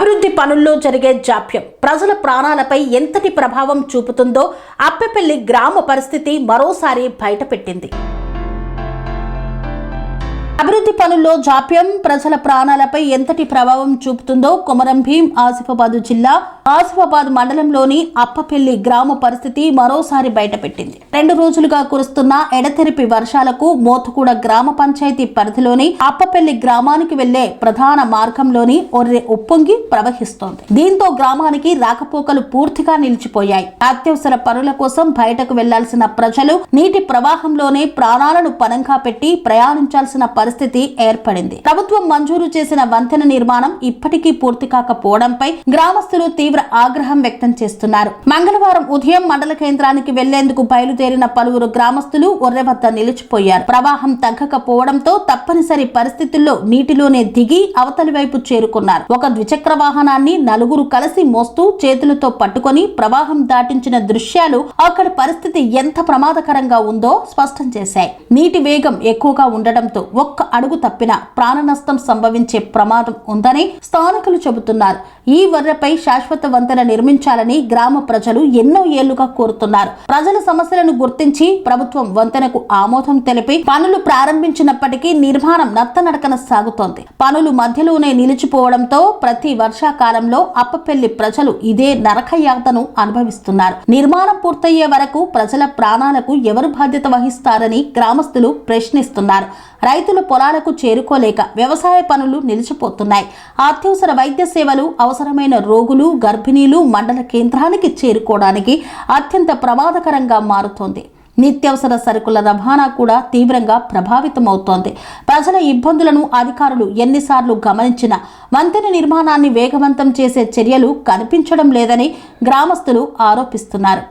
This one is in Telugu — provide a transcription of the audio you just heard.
అభివృద్ధి పనుల్లో జరిగే జాప్యం ప్రజల ప్రాణాలపై ఎంతటి ప్రభావం చూపుతుందో అప్పెపల్లి గ్రామ పరిస్థితి మరోసారి బయటపెట్టింది. అభివృద్ధి పనుల్లో జాప్యం ప్రజల ప్రాణాలపై ఎంతటి ప్రభావం చూపుతుందో కొమరం భీం ఆసిఫాబాద్ జిల్లా ఆసిఫాబాద్ మండలంలోని అప్పపల్లి గ్రామ పరిస్థితి మరోసారి బయటపెట్టింది. 2 రోజులుగా కురుస్తున్న ఎడతెరిపి వర్షాలకు మోతుకూడ గ్రామ పంచాయతీ పరిధిలోని అప్పపల్లి గ్రామానికి వెళ్లే ప్రధాన మార్గంలోని ఒర్రె ఉప్పొంగి ప్రవహిస్తోంది. దీంతో గ్రామానికి రాకపోకలు పూర్తిగా నిలిచిపోయాయి. అత్యవసర పనుల కోసం బయటకు వెళ్లాల్సిన ప్రజలు నీటి ప్రవాహంలోనే ప్రాణాలను పణంగా పెట్టి ప్రయాణించాల్సిన పరిస్థితి ఏర్పడింది. ప్రభుత్వం మంజూరు చేసిన వంతెన నిర్మాణం ఇప్పటికీ పూర్తి కాకపోవడంపై గ్రామస్తులు తీవ్ర ఆగ్రహం వ్యక్తం చేస్తున్నారు. మంగళవారం ఉదయం మండల కేంద్రానికి వెళ్లేందుకు బయలుదేరిన పలువురు గ్రామస్తులు ఒర్రె వద్ద నిలిచిపోయారు. ప్రవాహం తగ్గకపోవడంతో తప్పనిసరి పరిస్థితుల్లో నీటిలోనే దిగి అవతలి వైపు చేరుకున్నారు. ఒక ద్విచక్ర వాహనాన్ని 4 కలిసి మోస్తూ చేతులతో పట్టుకొని ప్రవాహం దాటించిన దృశ్యాలు అక్కడి పరిస్థితి ఎంత ప్రమాదకరంగా ఉందో స్పష్టం చేశాయి. నీటి వేగం ఎక్కువగా ఉండడంతో ఒక్క అడుగు తప్పినా ప్రాణ నష్టం సంభవించే ప్రమాదం ఉందని స్థానికులు చెబుతున్నారు. ఈ వర్రెపై శాశ్వత వంతెన నిర్మించాలని గ్రామ ప్రజలు ఎన్నో ఏళ్లుగా కోరుతున్నారు. ప్రజల సమస్యలను గుర్తించి ప్రభుత్వం వంతెనకు ఆమోదం తెలిపి పనులు ప్రారంభించినప్పటికీ నిర్మాణం నత్తనడకన సాగుతోంది. పనులు మధ్యలోనే నిలిచిపోవడంతో ప్రతి వర్షాకాలంలో అప్పపల్లి ప్రజలు ఇదే నరకయాతను అనుభవిస్తున్నారు. నిర్మాణం పూర్తయ్యే వరకు ప్రజల ప్రాణాలకు ఎవరు బాధ్యత వహిస్తారని గ్రామస్తులు ప్రశ్నిస్తున్నారు. రైతులు పొలాలకు చేరుకోలేక వ్యవసాయ పనులు నిలిచిపోతున్నాయి. అత్యవసర వైద్య సేవలు, అవసరమైన రోగులు, గర్భిణీలు మండల కేంద్రానికి చేరుకోవడానికి అత్యంత ప్రమాదకరంగా మారుతోంది. నిత్యావసర సరుకుల రవాణా కూడా తీవ్రంగా ప్రభావితమవుతోంది. ప్రజల ఇబ్బందులను అధికారులు ఎన్నిసార్లు గమనించినా వంతెన నిర్మాణాన్ని వేగవంతం చేసే చర్యలు కనిపించడం లేదని గ్రామస్తులు ఆరోపిస్తున్నారు.